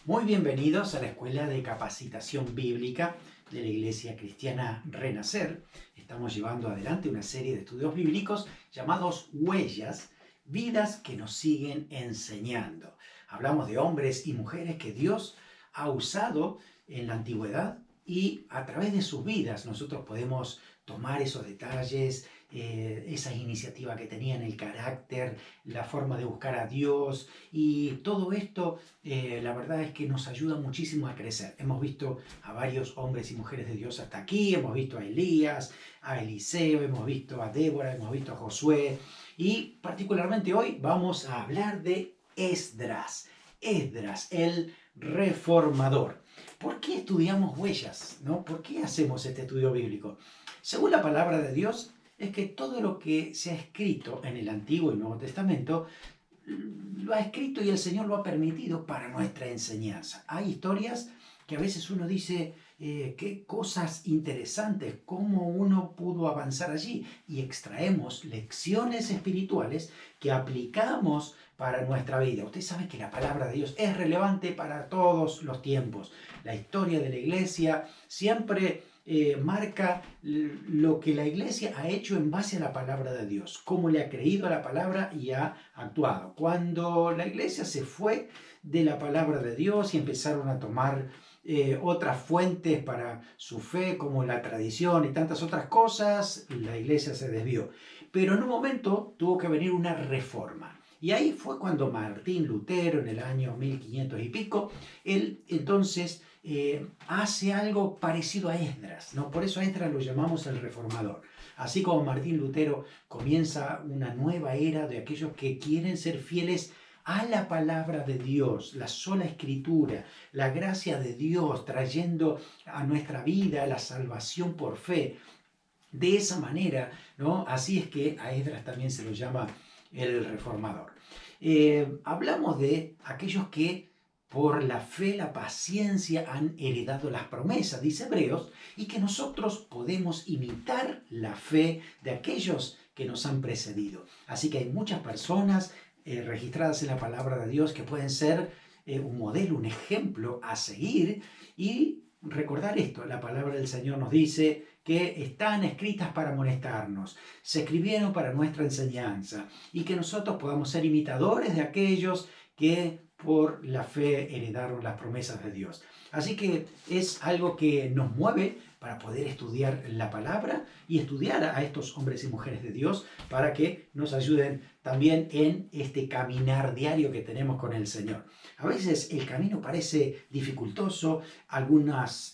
Muy bienvenidos a la Escuela de Capacitación Bíblica de la Iglesia Cristiana Renacer. Estamos llevando adelante una serie de estudios bíblicos llamados Huellas, vidas que nos siguen enseñando. Hablamos de hombres y mujeres que Dios ha usado en la antigüedad y a través de sus vidas nosotros podemos tomar esos detalles, esas iniciativas que tenían, el carácter, la forma de buscar a Dios y todo esto, la verdad es que nos ayuda muchísimo a crecer. Hemos visto a varios hombres y mujeres de Dios hasta aquí, hemos visto a Elías, a Eliseo, hemos visto a Débora, hemos visto a Josué y particularmente hoy vamos a hablar de Esdras. Esdras, el reformador. ¿Por qué estudiamos huellas? ¿No? ¿Por qué hacemos este estudio bíblico? Según la palabra de Dios, es que todo lo que se ha escrito en el Antiguo y Nuevo Testamento lo ha escrito y el Señor lo ha permitido para nuestra enseñanza. Hay historias que a veces uno dice, qué cosas interesantes, cómo uno pudo avanzar allí, y extraemos lecciones espirituales que aplicamos para nuestra vida. Usted sabe que la palabra de Dios es relevante para todos los tiempos. La historia de la iglesia siempre marca lo que la iglesia ha hecho en base a la palabra de Dios, cómo le ha creído a la palabra y ha actuado. Cuando la iglesia se fue de la palabra de Dios y empezaron a tomar otras fuentes para su fe, como la tradición y tantas otras cosas, la iglesia se desvió. Pero en un momento tuvo que venir una reforma. Y ahí fue cuando Martín Lutero, en el año 1500 y pico, él entonces hace algo parecido a Esdras, ¿no? Por eso a Esdras lo llamamos el reformador. Así como Martín Lutero comienza una nueva era de aquellos que quieren ser fieles a la palabra de Dios, la sola escritura, la gracia de Dios trayendo a nuestra vida la salvación por fe. De esa manera, ¿no? Así es que a Esdras también se lo llama el reformador. Hablamos de aquellos que por la fe, la paciencia han heredado las promesas, dice Hebreos, y que nosotros podemos imitar la fe de aquellos que nos han precedido. Así que hay muchas personas registradas en la palabra de Dios que pueden ser un modelo, un ejemplo a seguir. Y recordar esto, la palabra del Señor nos dice que están escritas para amonestarnos, se escribieron para nuestra enseñanza y que nosotros podamos ser imitadores de aquellos que por la fe heredaron las promesas de Dios. Así que es algo que nos mueve para poder estudiar la palabra y estudiar a estos hombres y mujeres de Dios para que nos ayuden también en este caminar diario que tenemos con el Señor. A veces el camino parece dificultoso, algunos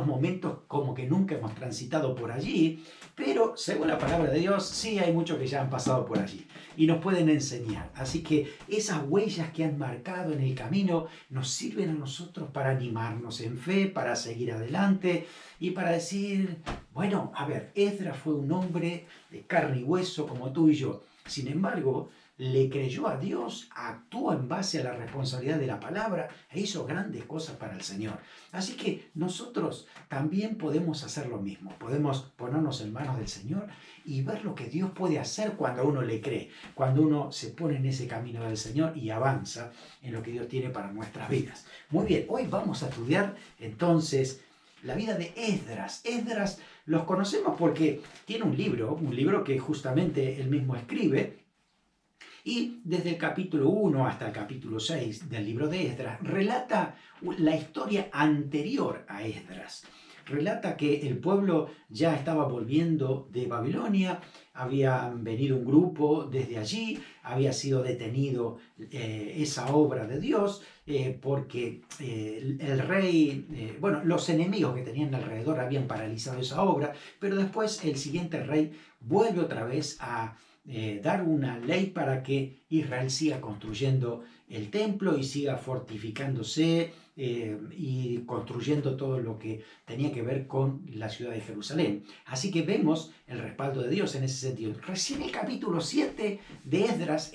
momentos como que nunca hemos transitado por allí, pero según la palabra de Dios sí hay muchos que ya han pasado por allí y nos pueden enseñar. Así que esas huellas que han marcado en el camino nos sirven a nosotros para animarnos en fe, para seguir adelante y para decir, bueno, a ver, Esdras fue un hombre de carne y hueso como tú y yo. Sin embargo, le creyó a Dios, actuó en base a la responsabilidad de la palabra e hizo grandes cosas para el Señor. Así que nosotros también podemos hacer lo mismo. Podemos ponernos en manos del Señor y ver lo que Dios puede hacer cuando uno le cree, cuando uno se pone en ese camino del Señor y avanza en lo que Dios tiene para nuestras vidas. Muy bien, hoy vamos a estudiar entonces la vida de Esdras. Esdras los conocemos porque tiene un libro que justamente él mismo escribe, y desde el capítulo 1 hasta el capítulo 6 del libro de Esdras relata la historia anterior a Esdras. Relata que el pueblo ya estaba volviendo de Babilonia, había venido un grupo desde allí, había sido detenido esa obra de Dios porque el rey, los enemigos que tenían alrededor habían paralizado esa obra, pero después el siguiente rey vuelve otra vez a dar una ley para que Israel siga construyendo el templo y siga fortificándose y construyendo todo lo que tenía que ver con la ciudad de Jerusalén. Así que vemos el respaldo de Dios en ese sentido. Recién el capítulo 7 de Esdras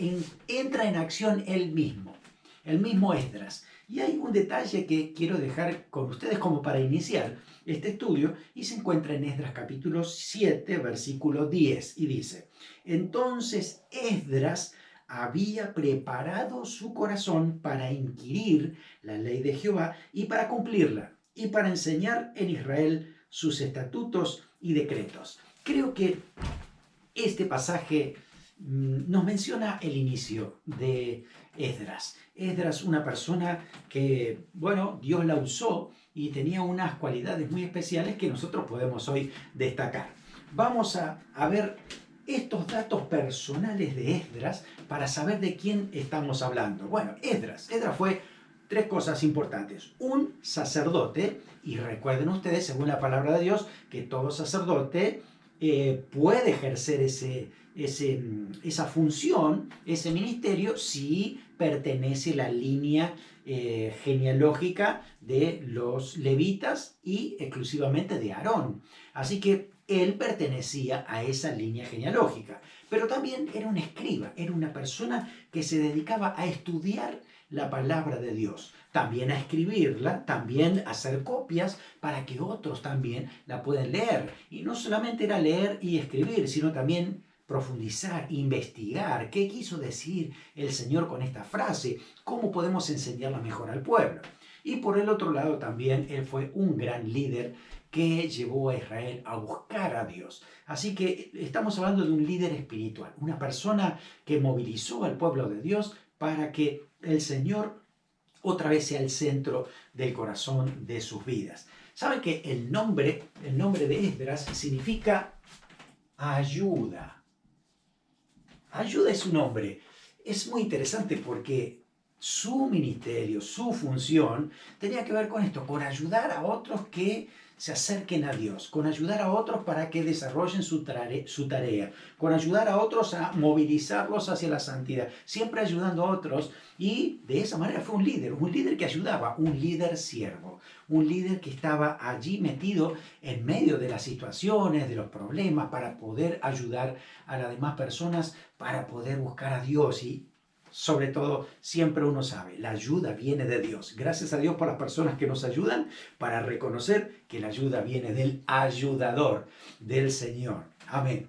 entra en acción el mismo Esdras. Y hay un detalle que quiero dejar con ustedes como para iniciar este estudio y se encuentra en Esdras capítulo 7, versículo 10 y dice: entonces Esdras había preparado su corazón para inquirir la ley de Jehová y para cumplirla, y para enseñar en Israel sus estatutos y decretos. Creo que este pasaje nos menciona el inicio de Esdras. Esdras, una persona que, bueno, Dios la usó y tenía unas cualidades muy especiales que nosotros podemos hoy destacar. Vamos a ver estos datos personales de Esdras para saber de quién estamos hablando. Bueno, Esdras fue tres cosas importantes. Un sacerdote, y recuerden ustedes, según la palabra de Dios, que todo sacerdote puede ejercer esa función, ese ministerio, si pertenece a la línea genealógica de los levitas y exclusivamente de Aarón. Así que él pertenecía a esa línea genealógica. Pero también era un escriba, era una persona que se dedicaba a estudiar la palabra de Dios, también a escribirla, también a hacer copias para que otros también la puedan leer. Y no solamente era leer y escribir, sino también profundizar, investigar qué quiso decir el Señor con esta frase, cómo podemos enseñarla mejor al pueblo. Y por el otro lado también él fue un gran líder que llevó a Israel a buscar a Dios. Así que estamos hablando de un líder espiritual, una persona que movilizó al pueblo de Dios para que el Señor otra vez sea el centro del corazón de sus vidas. ¿Saben que el nombre de Esdras significa ayuda? Ayuda es un nombre. Es muy interesante porque su ministerio, su función, tenía que ver con esto, con ayudar a otros que se acerquen a Dios, con ayudar a otros para que desarrollen su tarea, con ayudar a otros a movilizarlos hacia la santidad, siempre ayudando a otros. Y de esa manera fue un líder que ayudaba, un líder siervo, un líder que estaba allí metido en medio de las situaciones, de los problemas, para poder ayudar a las demás personas, para poder buscar a Dios. Y sobre todo, siempre uno sabe, la ayuda viene de Dios. Gracias a Dios por las personas que nos ayudan, para reconocer que la ayuda viene del ayudador, del Señor. Amén.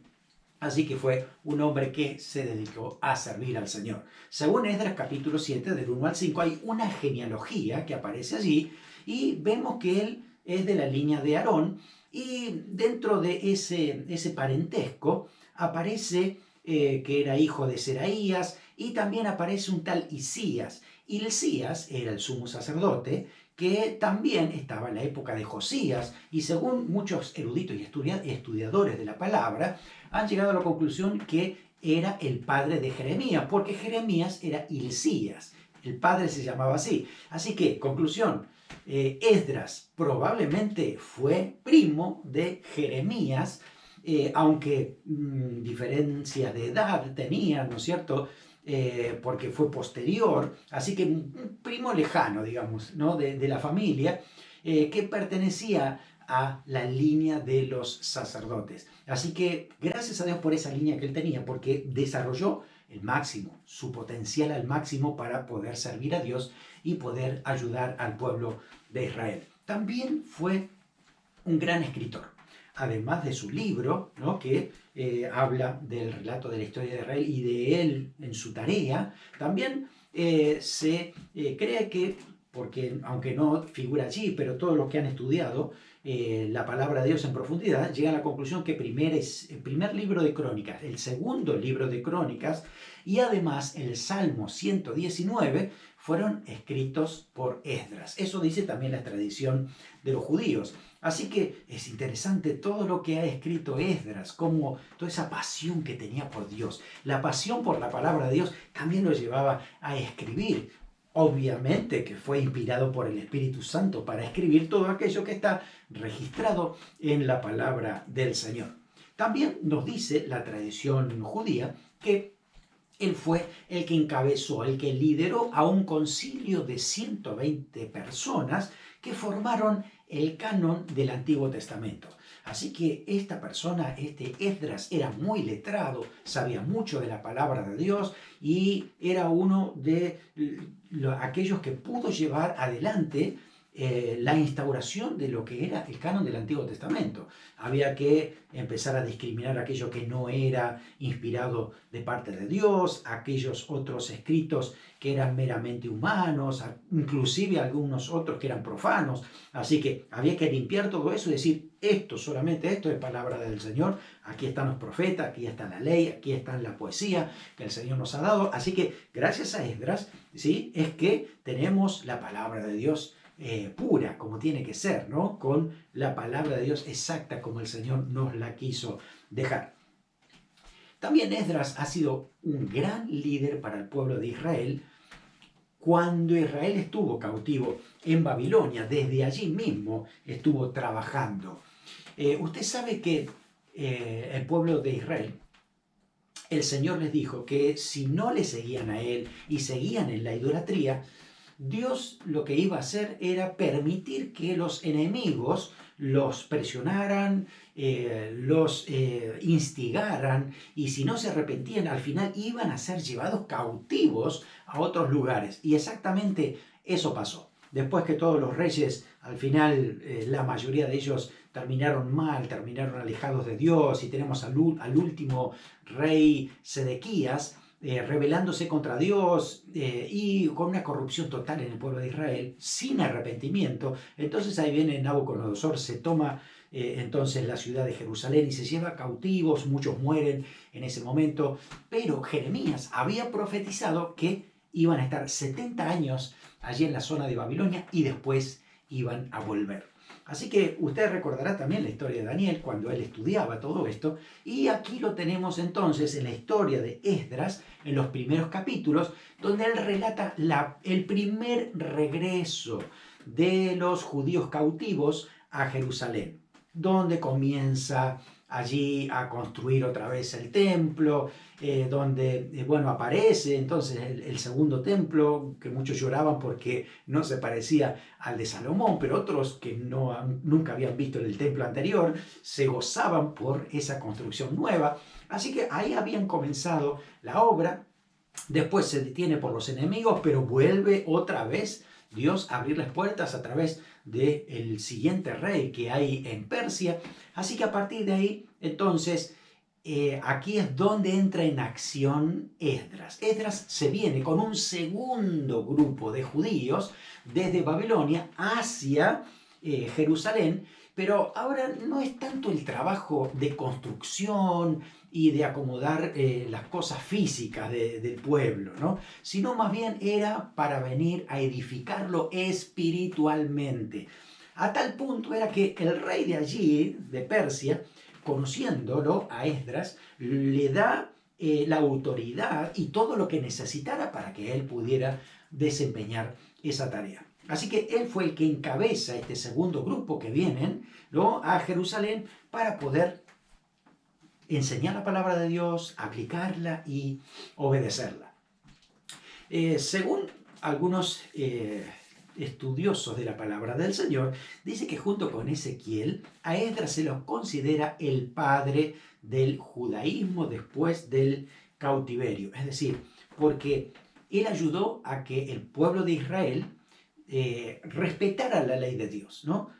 Así que fue un hombre que se dedicó a servir al Señor. Según Esdras capítulo 7, del 1 al 5, hay una genealogía que aparece allí y vemos que él es de la línea de Aarón, y dentro de ese parentesco aparece que era hijo de Seraías, y también aparece un tal Hilcías. Hilcías era el sumo sacerdote, que también estaba en la época de Josías, y según muchos eruditos y estudiadores de la palabra, han llegado a la conclusión que era el padre de Jeremías, porque Jeremías era Hilcías, el padre se llamaba así. Así que, conclusión, Esdras probablemente fue primo de Jeremías, aunque diferencias de edad tenían, ¿no es cierto?, porque fue posterior, así que un primo lejano, digamos, ¿no?, de la familia, que pertenecía a la línea de los sacerdotes. Así que gracias a Dios por esa línea que él tenía, porque desarrolló el máximo, su potencial al máximo para poder servir a Dios y poder ayudar al pueblo de Israel. También fue un gran escritor, además de su libro, ¿no?, que habla del relato de la historia de Israel y de él en su tarea. También se cree que, porque aunque no figura allí, pero todos los que han estudiado la palabra de Dios en profundidad llegan a la conclusión que el primer libro de Crónicas, el segundo libro de Crónicas y además el Salmo 119 fueron escritos por Esdras. Eso dice también la tradición de los judíos. Así que es interesante todo lo que ha escrito Esdras, como toda esa pasión que tenía por Dios. La pasión por la palabra de Dios también lo llevaba a escribir. Obviamente que fue inspirado por el Espíritu Santo para escribir todo aquello que está registrado en la palabra del Señor. También nos dice la tradición judía que él fue el que encabezó, el que lideró a un concilio de 120 personas que formaron el canon del Antiguo Testamento. Así que esta persona, Esdras, era muy letrado, sabía mucho de la palabra de Dios y era uno de aquellos que pudo llevar adelante la instauración de lo que era el canon del Antiguo Testamento. Había que empezar a discriminar aquello que no era inspirado de parte de Dios, aquellos otros escritos que eran meramente humanos, inclusive algunos otros que eran profanos. Así que había que limpiar todo eso y decir, esto, solamente esto es palabra del Señor, aquí están los profetas, aquí está la ley, aquí está la poesía que el Señor nos ha dado. Así que gracias a Esdras, ¿sí?, es que tenemos la palabra de Dios pura, como tiene que ser, ¿no? Con la palabra de Dios exacta como el Señor nos la quiso dejar. También Esdras ha sido un gran líder para el pueblo de Israel. Cuando Israel estuvo cautivo en Babilonia, desde allí mismo estuvo trabajando. Usted sabe que el pueblo de Israel, el Señor les dijo que si no le seguían a Él y seguían en la idolatría, Dios lo que iba a hacer era permitir que los enemigos los presionaran, los instigaran, y si no se arrepentían, al final iban a ser llevados cautivos a otros lugares. Y exactamente eso pasó. Después que todos los reyes, al final, la mayoría de ellos terminaron mal, terminaron alejados de Dios, y tenemos al último rey Sedequías, rebelándose contra Dios y con una corrupción total en el pueblo de Israel, sin arrepentimiento. Entonces ahí viene Nabucodonosor, se toma entonces la ciudad de Jerusalén y se lleva cautivos, muchos mueren en ese momento, pero Jeremías había profetizado que iban a estar 70 años allí en la zona de Babilonia y después iban a volver. Así que usted recordará también la historia de Daniel cuando él estudiaba todo esto, y aquí lo tenemos entonces en la historia de Esdras, en los primeros capítulos, donde él relata el primer regreso de los judíos cautivos a Jerusalén, donde comienza allí a construir otra vez el templo, donde, bueno, aparece entonces el segundo templo, que muchos lloraban porque no se parecía al de Salomón, pero otros que nunca habían visto el templo anterior se gozaban por esa construcción nueva. Así que ahí habían comenzado la obra. Después se detiene por los enemigos, pero vuelve otra vez Dios a abrir las puertas a través del siguiente rey que hay en Persia. Así que a partir de ahí, entonces, aquí es donde entra en acción Esdras. Esdras se viene con un segundo grupo de judíos desde Babilonia hacia Jerusalén, pero ahora no es tanto el trabajo de construcción y de acomodar las cosas físicas del pueblo, ¿no?, sino más bien era para venir a edificarlo espiritualmente. A tal punto era que el rey de allí, de Persia, conociéndolo a Esdras, le da la autoridad y todo lo que necesitara para que él pudiera desempeñar esa tarea. Así que él fue el que encabeza este segundo grupo que vienen, ¿no?, a Jerusalén para poder enseñar la palabra de Dios, aplicarla y obedecerla. Según algunos estudiosos de la palabra del Señor, dice que junto con Ezequiel, a Esdras se lo considera el padre del judaísmo después del cautiverio. Es decir, porque él ayudó a que el pueblo de Israel respetara la ley de Dios, ¿no?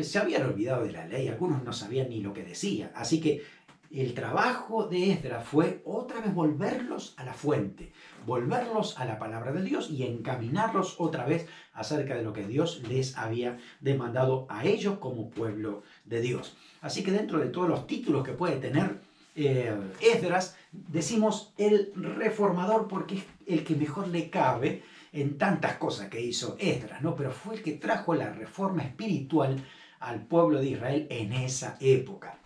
Se habían olvidado de la ley, algunos no sabían ni lo que decía. Así que el trabajo de Esdras fue otra vez volverlos a la fuente, volverlos a la palabra de Dios y encaminarlos otra vez acerca de lo que Dios les había demandado a ellos como pueblo de Dios. Así que dentro de todos los títulos que puede tener Esdras, decimos el reformador porque es el que mejor le cabe en tantas cosas que hizo Esdras, ¿no? Pero fue el que trajo la reforma espiritual al pueblo de Israel en esa época.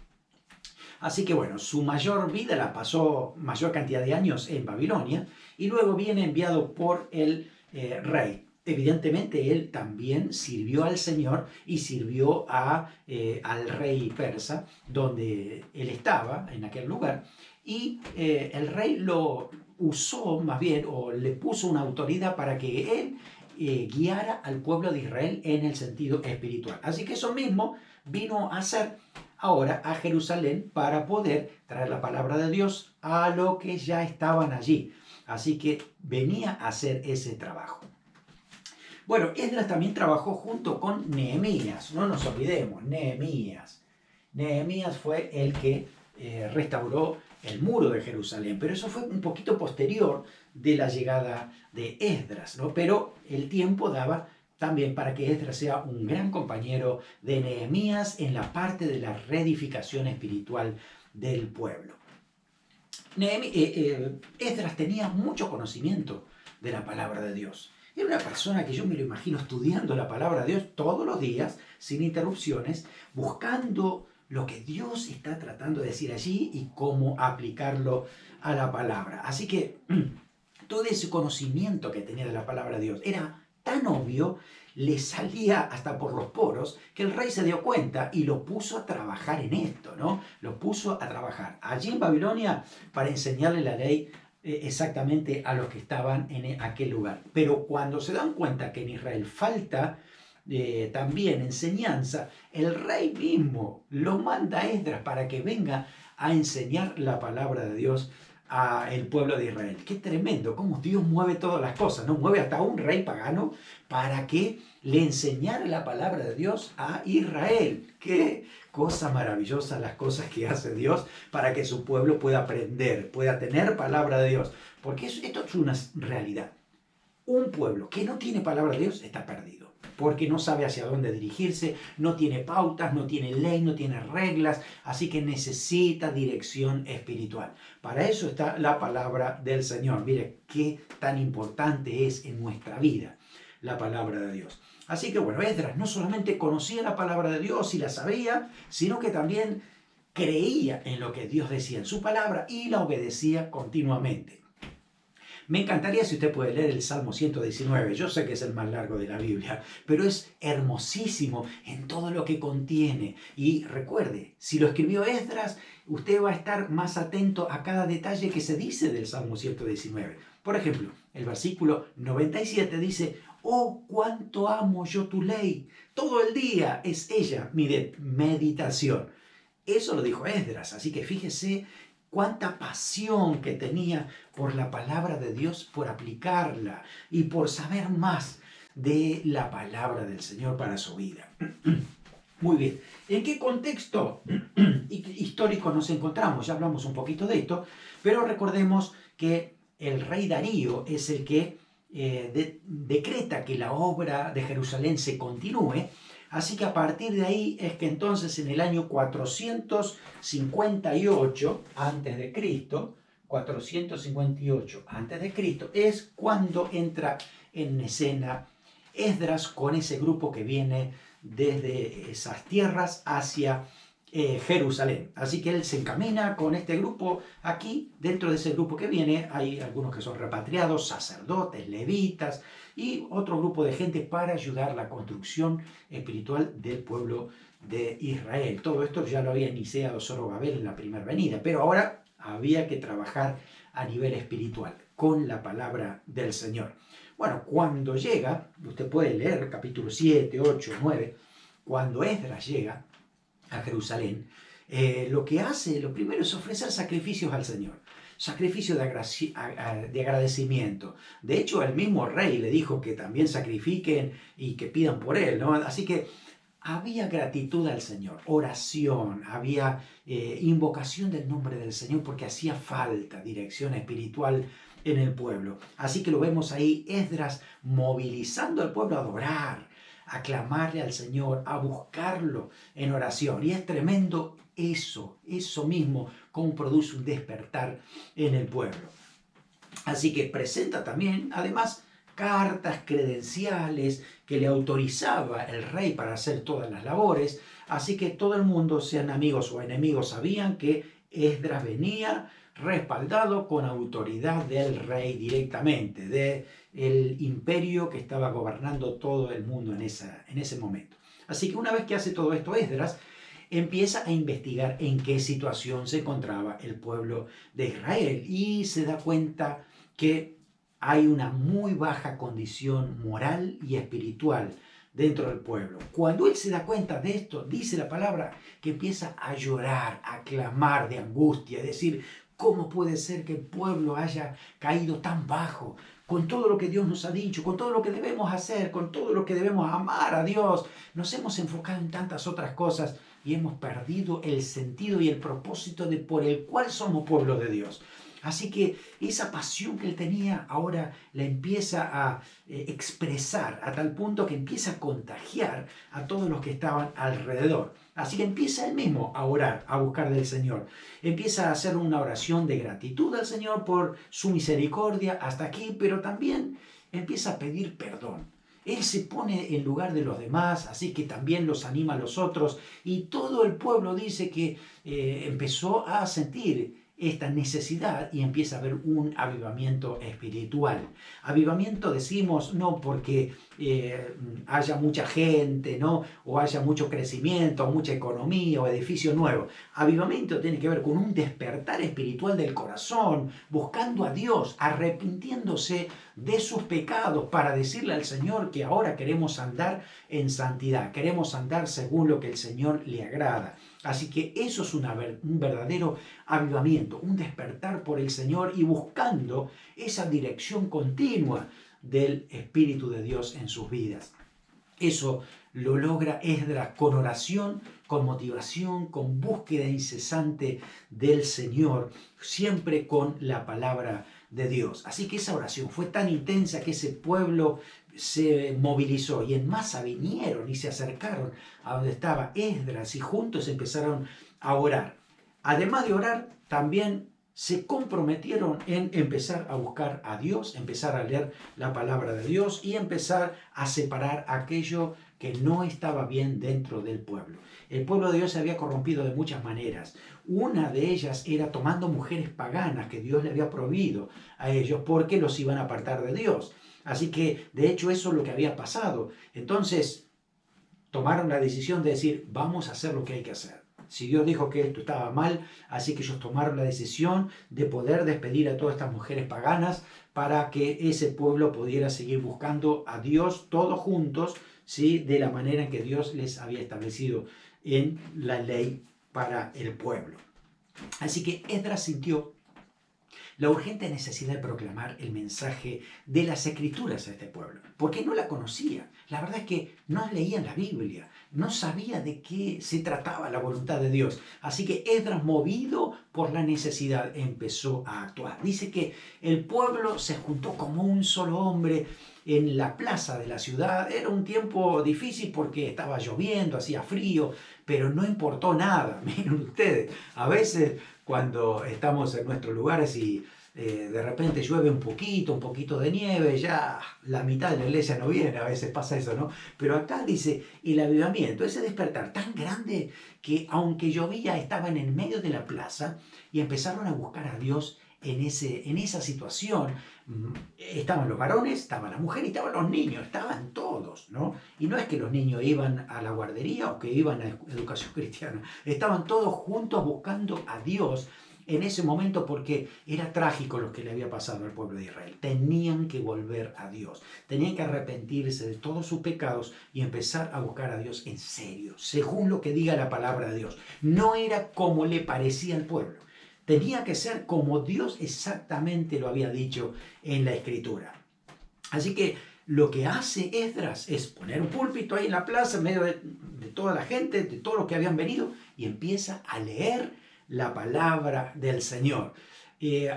Así que bueno, su mayor vida la pasó, mayor cantidad de años en Babilonia, y luego viene enviado por el rey. Evidentemente él también sirvió al Señor y sirvió al rey persa, donde él estaba, en aquel lugar, y el rey lo usó más bien, o le puso una autoridad para que él guiara al pueblo de Israel en el sentido espiritual. Así que eso mismo vino a hacer ahora a Jerusalén para poder traer la palabra de Dios a los que ya estaban allí. Así que venía a hacer ese trabajo. Bueno, Esdras también trabajó junto con Nehemías, no nos olvidemos, Nehemías. Nehemías fue el que restauró el muro de Jerusalén, pero eso fue un poquito posterior de la llegada de Esdras, ¿no? Pero el tiempo daba también para que Esdras sea un gran compañero de Nehemías en la parte de la reedificación espiritual del pueblo. Esdras tenía mucho conocimiento de la palabra de Dios. Era una persona que yo me lo imagino estudiando la palabra de Dios todos los días, sin interrupciones, buscando lo que Dios está tratando de decir allí y cómo aplicarlo a la palabra. Así que todo ese conocimiento que tenía de la palabra de Dios era tan obvio, le salía hasta por los poros, que el rey se dio cuenta y lo puso a trabajar en esto, ¿no? Lo puso a trabajar allí en Babilonia para enseñarle la ley exactamente a los que estaban en aquel lugar. Pero cuando se dan cuenta que en Israel falta también enseñanza, el rey mismo lo manda a Esdras para que venga a enseñar la palabra de Dios al pueblo de Israel. Qué tremendo, cómo Dios mueve todas las cosas, ¿no? Mueve hasta un rey pagano para que le enseñara la palabra de Dios a Israel. Qué cosa maravillosa las cosas que hace Dios para que su pueblo pueda aprender, pueda tener palabra de Dios. Porque esto es una realidad. Un pueblo que no tiene palabra de Dios está perdido, porque no sabe hacia dónde dirigirse, no tiene pautas, no tiene ley, no tiene reglas, así que necesita dirección espiritual. Para eso está la palabra del Señor. Mire qué tan importante es en nuestra vida la palabra de Dios. Así que bueno, Esdras no solamente conocía la palabra de Dios y la sabía, sino que también creía en lo que Dios decía en su palabra y la obedecía continuamente. Me encantaría si usted puede leer el Salmo 119. Yo sé que es el más largo de la Biblia, pero es hermosísimo en todo lo que contiene. Y recuerde, si lo escribió Esdras, usted va a estar más atento a cada detalle que se dice del Salmo 119. Por ejemplo, el versículo 97 dice: «Oh, cuánto amo yo tu ley. Todo el día es ella mi meditación». Eso lo dijo Esdras, así que fíjese cuánta pasión que tenía por la palabra de Dios, por aplicarla y por saber más de la palabra del Señor para su vida. Muy bien, ¿en qué contexto histórico nos encontramos? Ya hablamos un poquito de esto, pero recordemos que el rey Darío es el que decreta que la obra de Jerusalén se continúe. Así que a partir de ahí es que entonces en el año 458 a.C., 458 a.C., es cuando entra en escena Esdras con ese grupo que viene desde esas tierras hacia Jerusalén. Así que él se encamina con este grupo aquí. Dentro de ese grupo que viene hay algunos que son repatriados, sacerdotes, levitas y otro grupo de gente para ayudar a la construcción espiritual del pueblo de Israel. Todo esto ya lo había iniciado Zorobabel en la primera venida, pero ahora había que trabajar a nivel espiritual con la palabra del Señor. Bueno, cuando llega, usted puede leer capítulo 7, 8, 9, cuando Esdras llega a Jerusalén, lo que hace, lo primero es ofrecer sacrificios al Señor, sacrificio de agradecimiento. De hecho, el mismo rey le dijo que también sacrifiquen y que pidan por él, ¿no? Así que había gratitud al Señor, oración, había invocación del nombre del Señor porque hacía falta dirección espiritual en el pueblo. Así que lo vemos ahí, Esdras movilizando al pueblo a adorar, a clamarle al Señor, a buscarlo en oración. Y es tremendo eso mismo, cómo produce un despertar en el pueblo. Así que presenta también, además, cartas credenciales que le autorizaba el rey para hacer todas las labores. Así que todo el mundo, sean amigos o enemigos, sabían que Esdras venía respaldado con autoridad del rey directamente, del imperio que estaba gobernando todo el mundo en ese momento. Así que una vez que hace todo esto Esdras, empieza a investigar en qué situación se encontraba el pueblo de Israel y se da cuenta que hay una muy baja condición moral y espiritual dentro del pueblo. Cuando él se da cuenta de esto, dice la palabra que empieza a llorar, a clamar de angustia, es decir, ¿Cómo puede ser que el pueblo haya caído tan bajo? Con todo lo que Dios nos ha dicho, con todo lo que debemos hacer, con todo lo que debemos amar a Dios, nos hemos enfocado en tantas otras cosas y hemos perdido el sentido y el propósito por el cual somos pueblo de Dios. Así que esa pasión que él tenía ahora la empieza a expresar a tal punto que empieza a contagiar a todos los que estaban alrededor. Así que empieza él mismo a orar, a buscar del Señor. Empieza a hacer una oración de gratitud al Señor por su misericordia hasta aquí, pero también empieza a pedir perdón. Él se pone en lugar de los demás, así que también los anima a los otros. Y todo el pueblo dice que empezó a sentir esta necesidad y empieza a haber un avivamiento espiritual. Avivamiento decimos no porque haya mucha gente, ¿no? O haya mucho crecimiento, o mucha economía o edificio nuevo. Avivamiento tiene que ver con un despertar espiritual del corazón, buscando a Dios, arrepintiéndose de sus pecados para decirle al Señor que ahora queremos andar en santidad, queremos andar según lo que el Señor le agrada. Así que eso es un verdadero avivamiento, un despertar por el Señor y buscando esa dirección continua del Espíritu de Dios en sus vidas. Eso lo logra Esdras con oración, con motivación, con búsqueda incesante del Señor, siempre con la palabra de Dios. Así que esa oración fue tan intensa que ese pueblo se movilizó y en masa vinieron y se acercaron a donde estaba Esdras y juntos empezaron a orar. Además de orar, también se comprometieron en empezar a buscar a Dios, empezar a leer la palabra de Dios y empezar a separar aquello que no estaba bien dentro del pueblo. El pueblo de Dios se había corrompido de muchas maneras. Una de ellas era tomando mujeres paganas que Dios le había prohibido a ellos porque los iban a apartar de Dios. Así que, de hecho, eso es lo que había pasado. Entonces, tomaron la decisión de decir, vamos a hacer lo que hay que hacer. Si Dios dijo que esto estaba mal, así que ellos tomaron la decisión de poder despedir a todas estas mujeres paganas para que ese pueblo pudiera seguir buscando a Dios todos juntos, ¿sí? De la manera en que Dios les había establecido en la ley para el pueblo. Así que Esdras sintió la urgente necesidad de proclamar el mensaje de las Escrituras a este pueblo, porque no la conocía. La verdad es que no leían la Biblia, no sabía de qué se trataba la voluntad de Dios. Así que Esdras, movido por la necesidad, empezó a actuar. Dice que el pueblo se juntó como un solo hombre en la plaza de la ciudad. Era un tiempo difícil porque estaba lloviendo, hacía frío, pero no importó nada. Miren ustedes, a veces cuando estamos en nuestros lugares y de repente llueve un poquito de nieve, ya la mitad de la iglesia no viene, a veces pasa eso, ¿no? Pero acá dice el avivamiento, ese despertar tan grande que aunque llovía estaban en medio de la plaza y empezaron a buscar a Dios en esa situación. Estaban los varones, estaba la mujer y estaban los niños, estaban todos, ¿no? Y no es que los niños iban a la guardería o que iban a educación cristiana, estaban todos juntos buscando a Dios en ese momento porque era trágico lo que le había pasado al pueblo de Israel. Tenían que volver a Dios, tenían que arrepentirse de todos sus pecados y empezar a buscar a Dios en serio, según lo que diga la palabra de Dios. No era como le parecía al pueblo. Tenía que ser como Dios exactamente lo había dicho en la Escritura. Así que lo que hace Esdras es poner un púlpito ahí en la plaza, en medio de toda la gente, de todos los que habían venido, y empieza a leer la palabra del Señor.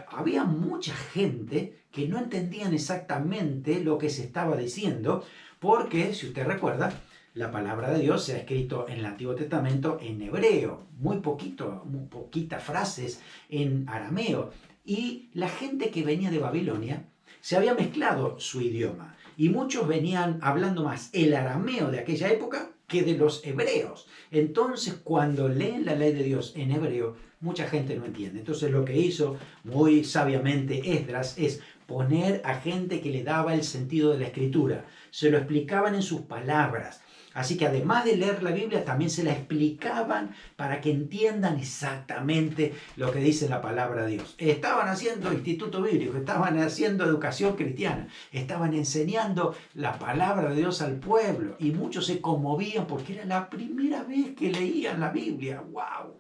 Había mucha gente que no entendían exactamente lo que se estaba diciendo, porque, si usted recuerda, la palabra de Dios se ha escrito en el Antiguo Testamento en hebreo, muy poquitas frases en arameo. Y la gente que venía de Babilonia se había mezclado su idioma. Y muchos venían hablando más el arameo de aquella época que de los hebreos. Entonces, cuando leen la ley de Dios en hebreo, mucha gente no entiende. Entonces, lo que hizo muy sabiamente Esdras es poner a gente que le daba el sentido de la Escritura. Se lo explicaban en sus palabras. Así que además de leer la Biblia, también se la explicaban para que entiendan exactamente lo que dice la palabra de Dios. Estaban haciendo instituto bíblico, estaban haciendo educación cristiana, estaban enseñando la palabra de Dios al pueblo y muchos se conmovían porque era la primera vez que leían la Biblia. ¡Wow!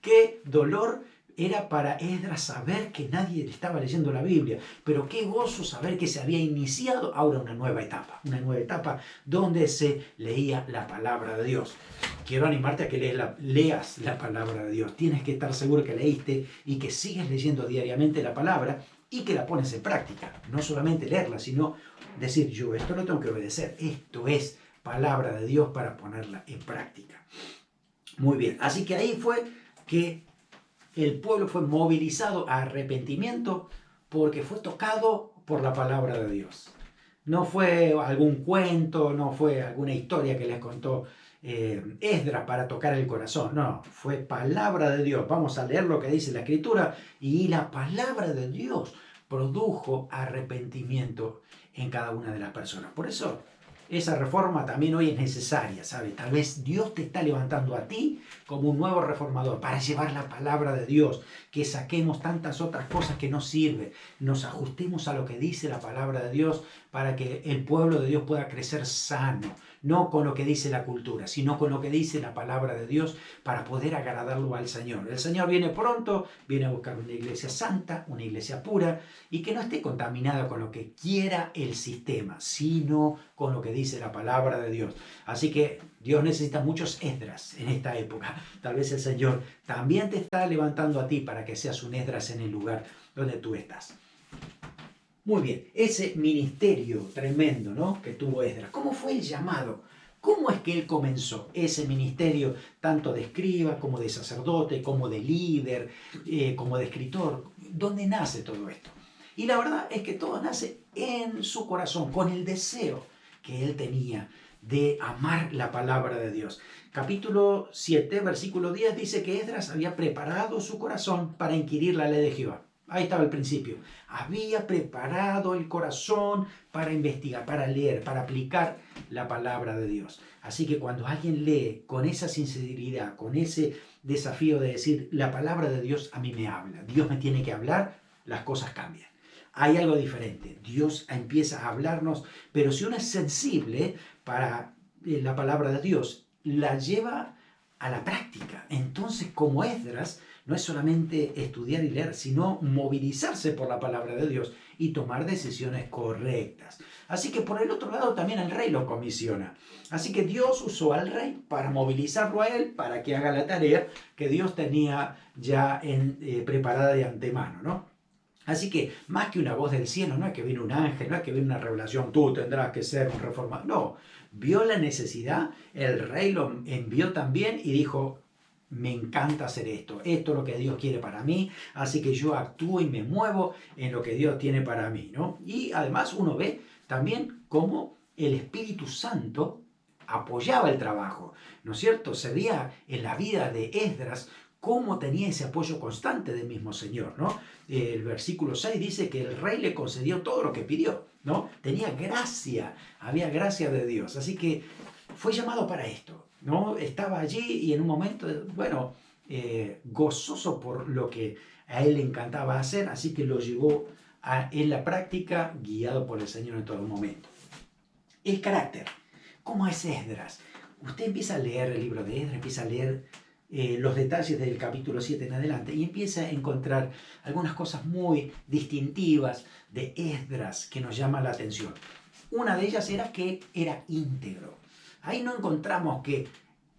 ¡Qué dolor Era para Esdras saber que nadie estaba leyendo la Biblia, pero qué gozo saber que se había iniciado ahora una nueva etapa donde se leía la palabra de Dios. Quiero animarte a que leas la palabra de Dios. Tienes que estar seguro que leíste y que sigues leyendo diariamente la palabra y que la pones en práctica. No solamente leerla, sino decir, yo esto lo tengo que obedecer. Esto es palabra de Dios para ponerla en práctica. Muy bien, así que ahí fue que el pueblo fue movilizado a arrepentimiento porque fue tocado por la palabra de Dios. No fue algún cuento, no fue alguna historia que les contó Esdras para tocar el corazón. No, fue palabra de Dios. Vamos a leer lo que dice la Escritura y la palabra de Dios produjo arrepentimiento en cada una de las personas. Por eso esa reforma también hoy es necesaria, ¿sabes? Tal vez Dios te está levantando a ti como un nuevo reformador para llevar la palabra de Dios, que saquemos tantas otras cosas que no sirven, nos ajustemos a lo que dice la palabra de Dios para que el pueblo de Dios pueda crecer sano, no con lo que dice la cultura, sino con lo que dice la palabra de Dios para poder agradarlo al Señor. El Señor viene pronto, viene a buscar una iglesia santa, una iglesia pura y que no esté contaminada con lo que quiera el sistema, sino con lo que dice la palabra de Dios. Así que Dios necesita muchos Esdras en esta época. Tal vez el Señor también te está levantando a ti para que seas un Esdras en el lugar donde tú estás. Muy bien, ese ministerio tremendo, ¿no?, que tuvo Esdras. ¿Cómo fue el llamado? ¿Cómo es que él comenzó ese ministerio, tanto de escriba como de sacerdote, como de líder, como de escritor? ¿Dónde nace todo esto? Y la verdad es que todo nace en su corazón, con el deseo que él tenía de amar la palabra de Dios. Capítulo 7, versículo 10 dice que Esdras había preparado su corazón para inquirir la ley de Jehová. Ahí estaba el principio. Había preparado el corazón para investigar, para leer, para aplicar la palabra de Dios. Así que cuando alguien lee con esa sinceridad, con ese desafío de decir, la palabra de Dios a mí me habla, Dios me tiene que hablar, las cosas cambian. Hay algo diferente. Dios empieza a hablarnos, pero si uno es sensible para la palabra de Dios, la lleva a la práctica. Entonces, como Esdras, no es solamente estudiar y leer, sino movilizarse por la palabra de Dios y tomar decisiones correctas. Así que por el otro lado también el rey lo comisiona. Así que Dios usó al rey para movilizarlo a él, para que haga la tarea que Dios tenía ya preparada de antemano, ¿no? Así que más que una voz del cielo, no es que viene un ángel, no es que viene una revelación, tú tendrás que ser un reformador. No, vio la necesidad, el rey lo envió también y dijo, me encanta hacer esto es lo que Dios quiere para mí, así que yo actúo y me muevo en lo que Dios tiene para mí, ¿no? Y además uno ve también cómo el Espíritu Santo apoyaba el trabajo, ¿no es cierto? Se veía en la vida de Esdras cómo tenía ese apoyo constante del mismo Señor, ¿no? El versículo 6 dice que el rey le concedió todo lo que pidió, ¿no? Tenía gracia, había gracia de Dios, así que fue llamado para esto, ¿no? Estaba allí y en un momento, bueno, gozoso por lo que a él le encantaba hacer, así que lo llevó en la práctica, guiado por el Señor en todo momento. El carácter, ¿cómo es Esdras? Usted empieza a leer el libro de Esdras, empieza a leer los detalles del capítulo 7 en adelante y empieza a encontrar algunas cosas muy distintivas de Esdras que nos llaman la atención. Una de ellas era que era íntegro. Ahí no encontramos que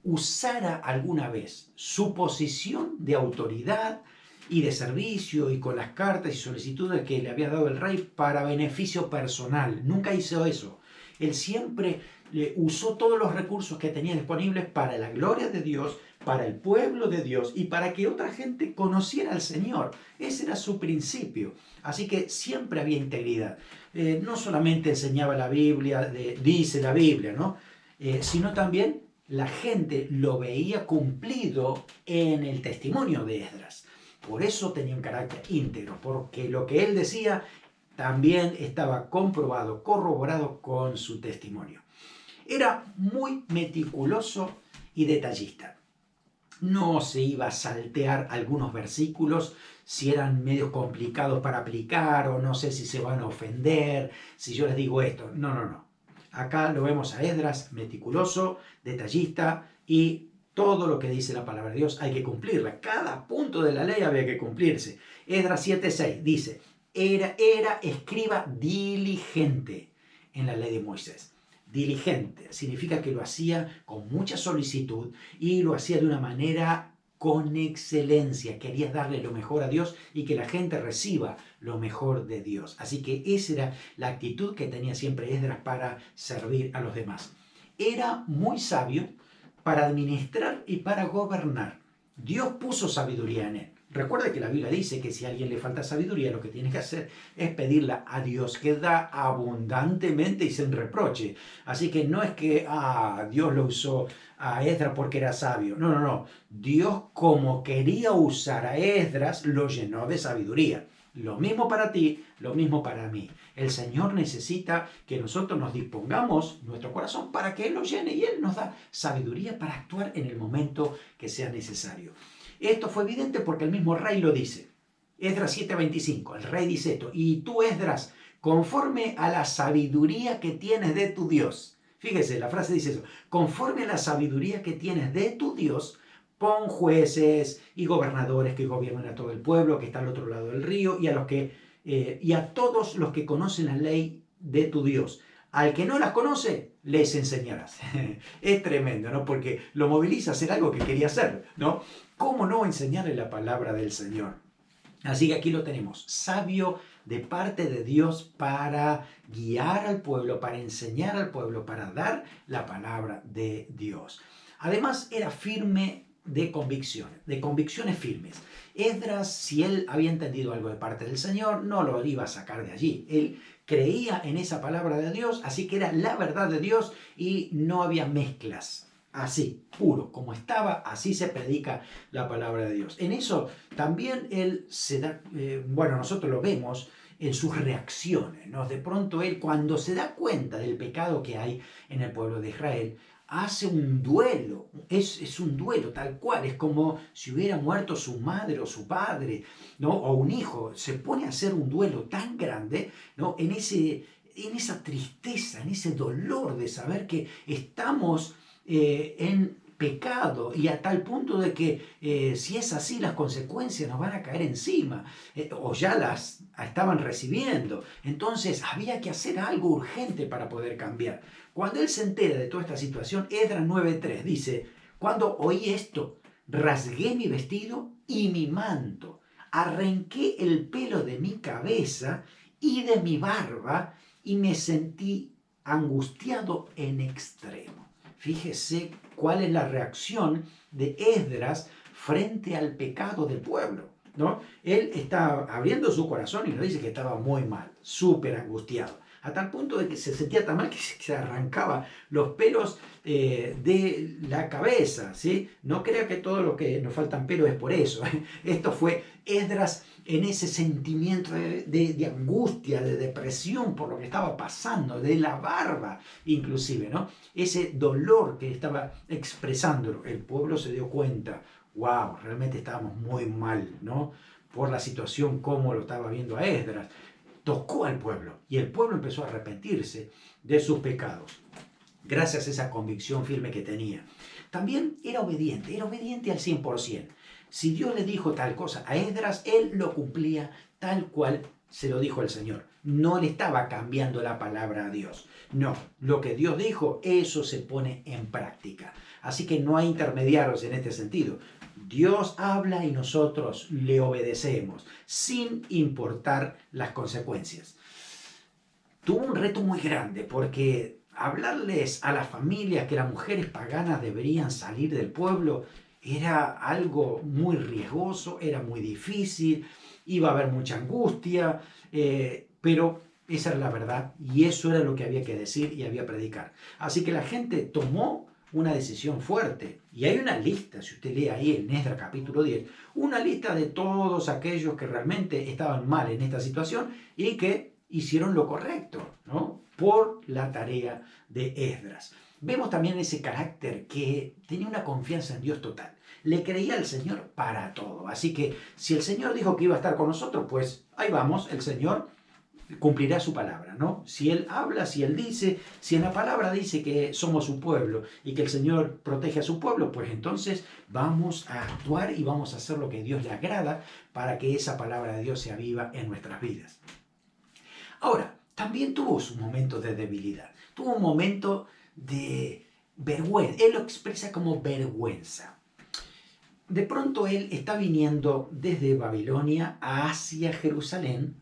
usara alguna vez su posición de autoridad y de servicio y con las cartas y solicitudes que le había dado el rey para beneficio personal. Nunca hizo eso. Él siempre usó todos los recursos que tenía disponibles para la gloria de Dios, para el pueblo de Dios y para que otra gente conociera al Señor. Ese era su principio. Así que siempre había integridad. No solamente enseñaba la Biblia, dice la Biblia, ¿no? Sino también la gente lo veía cumplido en el testimonio de Esdras. Por eso tenía un carácter íntegro, porque lo que él decía también estaba comprobado, corroborado con su testimonio. Era muy meticuloso y detallista. No se iba a saltear algunos versículos si eran medio complicados para aplicar o no sé si se van a ofender, si yo les digo esto. No. Acá lo vemos a Esdras meticuloso, detallista y Todo lo que dice la palabra de Dios hay que cumplirla. Cada punto de la ley había que cumplirse. Esdras 7:6 dice, era escriba diligente en la ley de Moisés. Diligente significa que lo hacía con mucha solicitud y lo hacía de una manera con excelencia. Quería darle lo mejor a Dios y que la gente reciba lo mejor de Dios. Así que esa era la actitud que tenía siempre Esdras para servir a los demás. Era muy sabio para administrar y para gobernar. Dios puso sabiduría en él. Recuerda que la Biblia dice que si a alguien le falta sabiduría, lo que tiene que hacer es pedirla a Dios, que da abundantemente y sin reproche. Así que no es que Dios lo usó a Esdras porque era sabio. No, no, no. Dios, como quería usar a Esdras, lo llenó de sabiduría. Lo mismo para ti, lo mismo para mí. El Señor necesita que nosotros nos dispongamos nuestro corazón para que Él lo llene y Él nos da sabiduría para actuar en el momento que sea necesario. Esto fue evidente porque el mismo rey lo dice. Esdras 7:25, el rey dice esto, y tú, Esdras, conforme a la sabiduría que tienes de tu Dios. Fíjese, la frase dice eso, conforme a la sabiduría que tienes de tu Dios, pon jueces y gobernadores que gobiernen a todo el pueblo que está al otro lado del río y a todos los que conocen la ley de tu Dios. Al que no las conoce, les enseñarás. Es tremendo, ¿no? Porque lo moviliza a hacer algo que quería hacer, ¿no? ¿Cómo no enseñarle la palabra del Señor? Así que aquí lo tenemos, sabio de parte de Dios para guiar al pueblo, para enseñar al pueblo, para dar la palabra de Dios. Además, era firme de convicciones firmes. Esdras, si él había entendido algo de parte del Señor, no lo iba a sacar de allí. Él creía en esa palabra de Dios, así que era la verdad de Dios y no había mezclas. Así, puro, como estaba, así se predica la palabra de Dios. En eso también él se da, nosotros lo vemos en sus reacciones, ¿no? De pronto él, cuando se da cuenta del pecado que hay en el pueblo de Israel, hace un duelo, es un duelo tal cual, es como si hubiera muerto su madre o su padre, ¿no? O un hijo, se pone a hacer un duelo tan grande, ¿no? En esa tristeza, en ese dolor de saber que estamos en pecado y a tal punto de que si es así las consecuencias nos van a caer encima o ya las estaban recibiendo. Entonces había que hacer algo urgente para poder cambiar. Cuando él se entera de toda esta situación, Esdras 9:3 dice, cuando oí esto, rasgué mi vestido y mi manto, arranqué el pelo de mi cabeza y de mi barba y me sentí angustiado en extremo. Fíjese cuál es la reacción de Esdras frente al pecado del pueblo, ¿no? Él está abriendo su corazón y nos dice que estaba muy mal, súper angustiado, a tal punto de que se sentía tan mal que se arrancaba los pelos de la cabeza, ¿sí? No crea que todo lo que nos faltan pelos es por eso. Esto fue Esdras en ese sentimiento de angustia, de depresión por lo que estaba pasando, de la barba inclusive, ¿no? Ese dolor que estaba expresando. El pueblo se dio cuenta, wow, realmente estábamos muy mal, ¿no? Por la situación como lo estaba viendo a Esdras. Tocó al pueblo y el pueblo empezó a arrepentirse de sus pecados gracias a esa convicción firme que tenía. También era obediente al 100%. Si Dios le dijo tal cosa a Esdras, él lo cumplía tal cual se lo dijo el Señor. No le estaba cambiando la palabra a Dios. No, lo que Dios dijo, eso se pone en práctica. Así que no hay intermediarios en este sentido. Dios habla y nosotros le obedecemos, sin importar las consecuencias. Tuvo un reto muy grande porque hablarles a las familias que las mujeres paganas deberían salir del pueblo era algo muy riesgoso, era muy difícil, iba a haber mucha angustia, pero esa era la verdad y eso era lo que había que decir y había que predicar. Así que la gente tomó una decisión fuerte. Y hay una lista, si usted lee ahí en Esdras capítulo 10, una lista de todos aquellos que realmente estaban mal en esta situación y que hicieron lo correcto, ¿no? Por la tarea de Esdras. Vemos también ese carácter que tenía una confianza en Dios total. Le creía al Señor para todo. Así que si el Señor dijo que iba a estar con nosotros, pues ahí vamos, el Señor cumplirá su palabra, ¿no? Si Él habla, si Él dice, si en la palabra dice que somos su pueblo y que el Señor protege a su pueblo, pues entonces vamos a actuar y vamos a hacer lo que a Dios le agrada para que esa palabra de Dios sea viva en nuestras vidas. Ahora, también tuvo sus momentos de debilidad, tuvo un momento de vergüenza, Él lo expresa como vergüenza. De pronto Él está viniendo desde Babilonia hacia Jerusalén,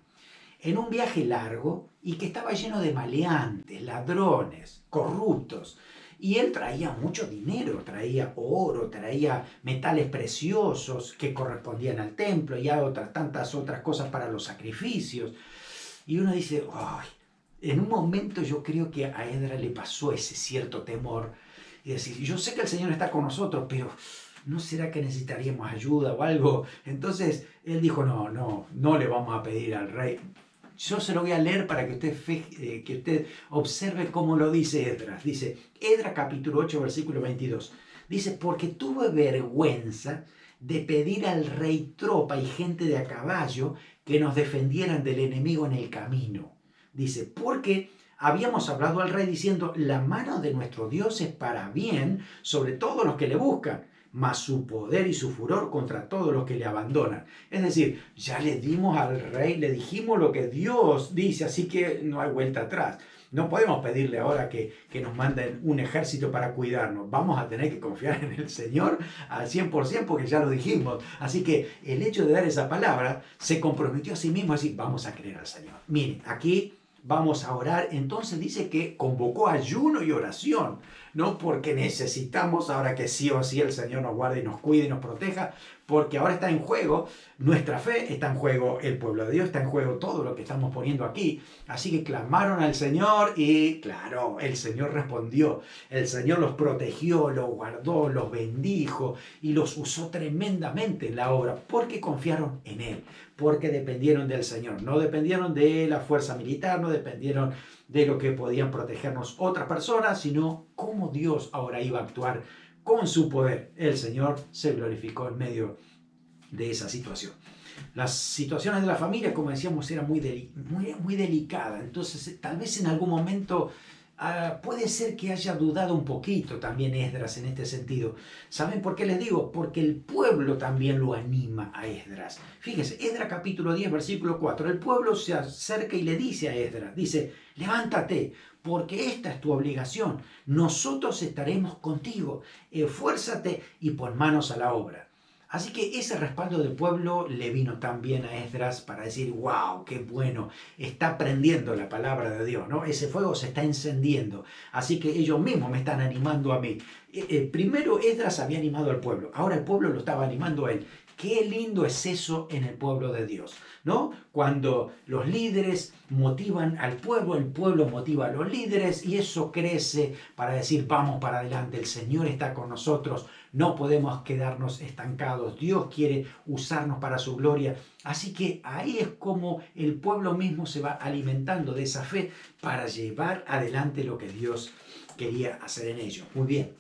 en un viaje largo y que estaba lleno de maleantes, ladrones, corruptos. Y él traía mucho dinero, traía oro, traía metales preciosos que correspondían al templo y a tantas otras cosas para los sacrificios. Y uno dice, ay, en un momento yo creo que a Esdras le pasó ese cierto temor y decir, yo sé que el Señor está con nosotros, pero ¿no será que necesitaríamos ayuda o algo? Entonces él dijo, no le vamos a pedir al rey. Yo se lo voy a leer para que usted observe cómo lo dice Esdras. Dice, Esdras capítulo 8, versículo 22. Dice, porque tuve vergüenza de pedir al rey tropa y gente de a caballo que nos defendieran del enemigo en el camino. Dice, porque habíamos hablado al rey diciendo, la mano de nuestro Dios es para bien sobre todos los que le buscan, mas su poder y su furor contra todos los que le abandonan. Es decir, ya le dimos al rey, le dijimos lo que Dios dice, así que no hay vuelta atrás. No podemos pedirle ahora que nos manden un ejército para cuidarnos. Vamos a tener que confiar en el Señor al 100% porque ya lo dijimos. Así que el hecho de dar esa palabra se comprometió a sí mismo a decir, vamos a creer al Señor. Miren, aquí vamos a orar. Entonces dice que convocó ayuno y oración, ¿no? Porque necesitamos ahora que sí o sí el Señor nos guarde y nos cuide y nos proteja, porque ahora está en juego nuestra fe, está en juego el pueblo de Dios, está en juego todo lo que estamos poniendo aquí. Así que clamaron al Señor y claro, el Señor respondió. El Señor los protegió, los guardó, los bendijo y los usó tremendamente en la obra porque confiaron en Él, porque dependieron del Señor. No dependieron de la fuerza militar, no dependieron de lo que podían protegernos otras personas, sino cómo Dios ahora iba a actuar con su poder. El Señor se glorificó en medio de esa situación. Las situaciones de la familia, como decíamos, eran muy delicadas. Entonces, tal vez en algún momento puede ser que haya dudado un poquito también Esdras en este sentido. ¿Saben por qué les digo? Porque el pueblo también lo anima a Esdras. Fíjense, Esdras capítulo 10, versículo 4. El pueblo se acerca y le dice a Esdras, dice, levántate, porque esta es tu obligación. Nosotros estaremos contigo. Esfuérzate y pon manos a la obra. Así que ese respaldo del pueblo le vino también a Esdras para decir, wow, qué bueno, está prendiendo la palabra de Dios, ¿no? Ese fuego se está encendiendo. Así que ellos mismos me están animando a mí. Primero Esdras había animado al pueblo, ahora el pueblo lo estaba animando a él. Qué lindo es eso en el pueblo de Dios, ¿no? Cuando los líderes motivan al pueblo, el pueblo motiva a los líderes y eso crece para decir, vamos para adelante, el Señor está con nosotros, no podemos quedarnos estancados, Dios quiere usarnos para su gloria. Así que ahí es como el pueblo mismo se va alimentando de esa fe para llevar adelante lo que Dios quería hacer en ellos. Muy bien,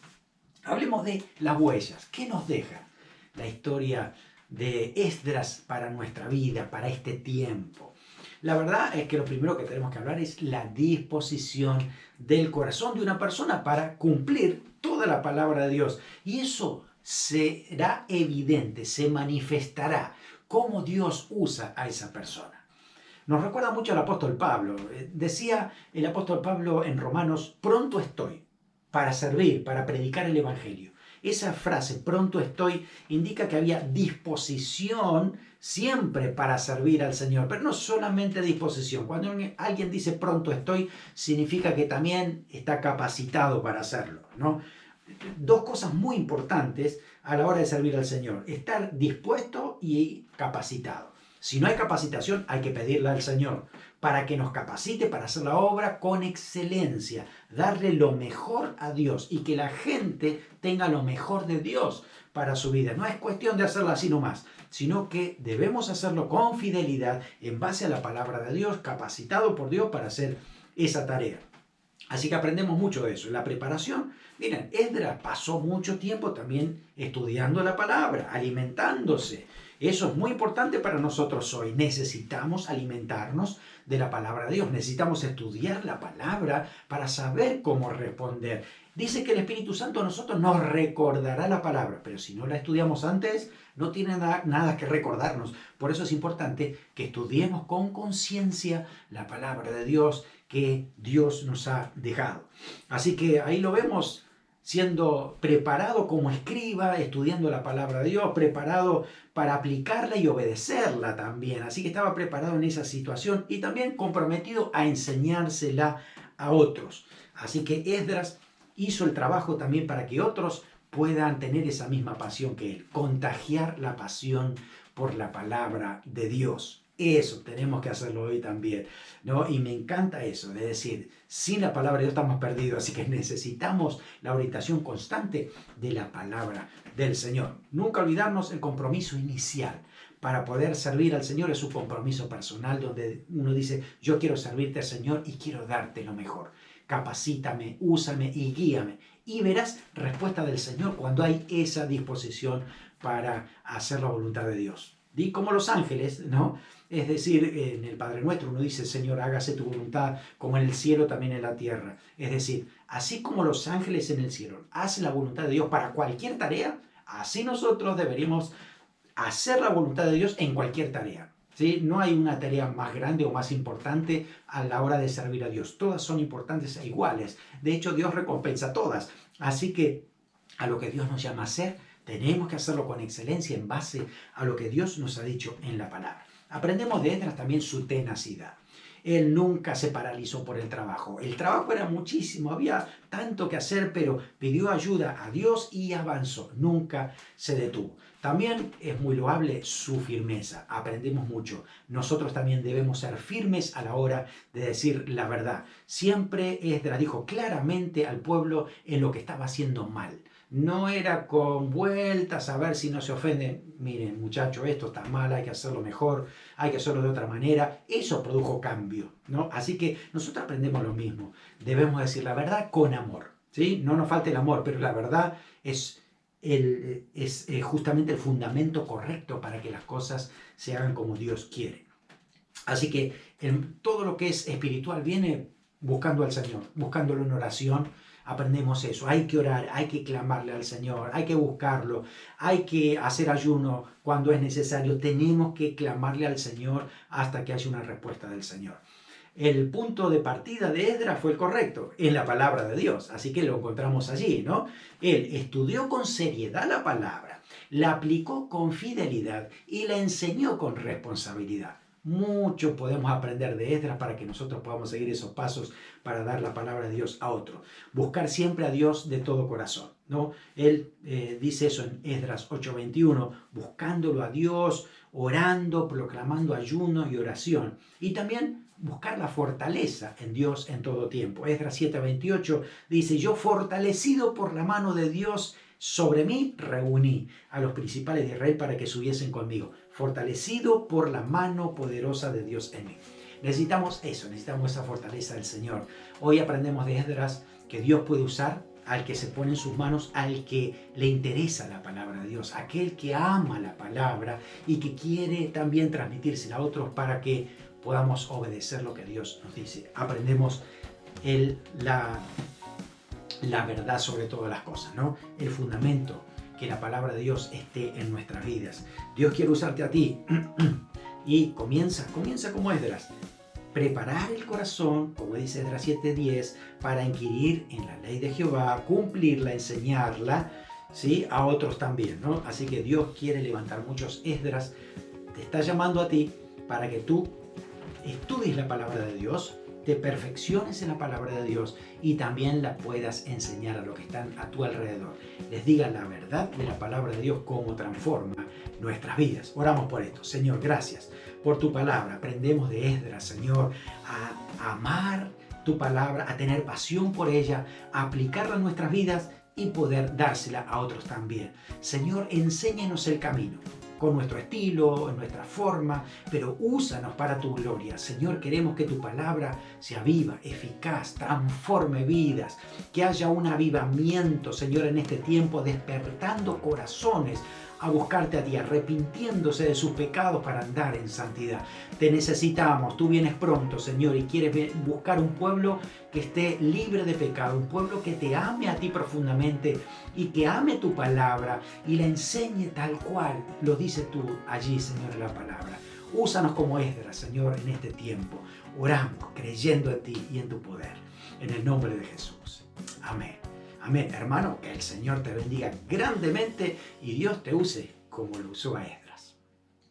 hablemos de las huellas. ¿Qué nos deja la historia de Esdras para nuestra vida, para este tiempo? La verdad es que lo primero que tenemos que hablar es la disposición del corazón de una persona para cumplir toda la palabra de Dios. Y eso será evidente, se manifestará cómo Dios usa a esa persona. Nos recuerda mucho al apóstol Pablo. Decía el apóstol Pablo en Romanos, pronto estoy para servir, para predicar el evangelio. Esa frase, pronto estoy, indica que había disposición siempre para servir al Señor, pero no solamente disposición. Cuando alguien dice pronto estoy, significa que también está capacitado para hacerlo, ¿no? Dos cosas muy importantes a la hora de servir al Señor: estar dispuesto y capacitado. Si no hay capacitación, hay que pedirle al Señor para que nos capacite para hacer la obra con excelencia, darle lo mejor a Dios y que la gente tenga lo mejor de Dios para su vida. No es cuestión de hacerlo así nomás, sino que debemos hacerlo con fidelidad en base a la palabra de Dios, capacitado por Dios para hacer esa tarea. Así que aprendemos mucho de eso. En la preparación, miren, Esdras pasó mucho tiempo también estudiando la palabra, alimentándose. Eso es muy importante para nosotros hoy. Necesitamos alimentarnos de la palabra de Dios. Necesitamos estudiar la palabra para saber cómo responder. Dice que el Espíritu Santo a nosotros nos recordará la palabra, pero si no la estudiamos antes, no tiene nada que recordarnos. Por eso es importante que estudiemos con conciencia la palabra de Dios que Dios nos ha dejado. Así que ahí lo vemos siendo preparado como escriba, estudiando la palabra de Dios, preparado para aplicarla y obedecerla también. Así que estaba preparado en esa situación y también comprometido a enseñársela a otros. Así que Esdras hizo el trabajo también para que otros puedan tener esa misma pasión que él, contagiar la pasión por la palabra de Dios. Eso tenemos que hacerlo hoy también, ¿no? Y me encanta eso, de decir, sin la palabra de Dios estamos perdidos, así que necesitamos la orientación constante de la palabra del Señor. Nunca olvidarnos el compromiso inicial. Para poder servir al Señor es su compromiso personal, donde uno dice, yo quiero servirte, Señor, y quiero darte lo mejor. Capacítame, úsame y guíame. Y verás respuesta del Señor cuando hay esa disposición para hacer la voluntad de Dios. Y como los ángeles, ¿no? Es decir, en el Padre Nuestro uno dice, Señor, hágase tu voluntad como en el cielo, también en la tierra. Es decir, así como los ángeles en el cielo hacen la voluntad de Dios para cualquier tarea, así nosotros deberíamos hacer la voluntad de Dios en cualquier tarea. ¿Sí? No hay una tarea más grande o más importante a la hora de servir a Dios. Todas son importantes e iguales. De hecho, Dios recompensa todas. Así que a lo que Dios nos llama a hacer, tenemos que hacerlo con excelencia en base a lo que Dios nos ha dicho en la palabra. Aprendemos de Esdras también su tenacidad. Él nunca se paralizó por el trabajo. El trabajo era muchísimo, había tanto que hacer, pero pidió ayuda a Dios y avanzó. Nunca se detuvo. También es muy loable su firmeza. Aprendemos mucho. Nosotros también debemos ser firmes a la hora de decir la verdad. Siempre Esdras dijo claramente al pueblo en lo que estaba haciendo mal. No era con vueltas a ver si no se ofende. Miren, muchachos, esto está mal, hay que hacerlo mejor, hay que hacerlo de otra manera. Eso produjo cambio, ¿no? Así que nosotros aprendemos lo mismo. Debemos decir la verdad con amor, ¿sí? No nos falte el amor, pero la verdad es justamente el fundamento correcto para que las cosas se hagan como Dios quiere. Así que todo lo que es espiritual viene buscando al Señor, buscándolo en oración. Aprendemos eso, hay que orar, hay que clamarle al Señor, hay que buscarlo, hay que hacer ayuno cuando es necesario, tenemos que clamarle al Señor hasta que haya una respuesta del Señor. El punto de partida de Esdras fue el correcto, en la palabra de Dios, así que lo encontramos allí, ¿no? Él estudió con seriedad la palabra, la aplicó con fidelidad y la enseñó con responsabilidad. Mucho podemos aprender de Esdras para que nosotros podamos seguir esos pasos para dar la palabra de Dios a otro. Buscar siempre a Dios de todo corazón, ¿no? Él dice eso en Esdras 8:21, buscándolo a Dios, orando, proclamando ayuno y oración. Y también buscar la fortaleza en Dios en todo tiempo. Esdras 7:28 dice, yo fortalecido por la mano de Dios sobre mí, reuní a los principales de Israel para que subiesen conmigo. Fortalecido por la mano poderosa de Dios en mí. Necesitamos eso, necesitamos esa fortaleza del Señor. Hoy aprendemos de Esdras que Dios puede usar al que se pone en sus manos, al que le interesa la palabra de Dios, aquel que ama la palabra y que quiere también transmitírsela a otros para que podamos obedecer lo que Dios nos dice. Aprendemos la verdad sobre todas las cosas, ¿no? El fundamento, que la palabra de Dios esté en nuestras vidas. Dios quiere usarte a ti y comienza como Esdras. Preparar el corazón, como dice Esdras 7:10, para inquirir en la ley de Jehová, cumplirla, enseñarla, ¿sí? A otros también, ¿no? Así que Dios quiere levantar muchos Esdras. Te está llamando a ti para que tú estudies la palabra de Dios, te perfecciones en la palabra de Dios y también la puedas enseñar a los que están a tu alrededor. Les diga la verdad de la palabra de Dios, cómo transforma nuestras vidas. Oramos por esto. Señor, gracias por tu palabra. Aprendemos de Esdras, Señor, a amar tu palabra, a tener pasión por ella, a aplicarla en nuestras vidas y poder dársela a otros también. Señor, enséñanos el camino, con nuestro estilo, en nuestra forma, pero úsanos para tu gloria. Señor, queremos que tu palabra sea viva, eficaz, transforme vidas, que haya un avivamiento, Señor, en este tiempo, despertando corazones a buscarte a ti, arrepintiéndose de sus pecados para andar en santidad. Te necesitamos, tú vienes pronto, Señor, y quieres buscar un pueblo que esté libre de pecado, un pueblo que te ame a ti profundamente y que ame tu palabra y la enseñe tal cual lo dice tú allí, Señor, en la palabra. Úsanos como Esdras, Señor, en este tiempo. Oramos creyendo en ti y en tu poder. En el nombre de Jesús. Amén. Amén. Hermano, que el Señor te bendiga grandemente y Dios te use como lo usó a Esdras.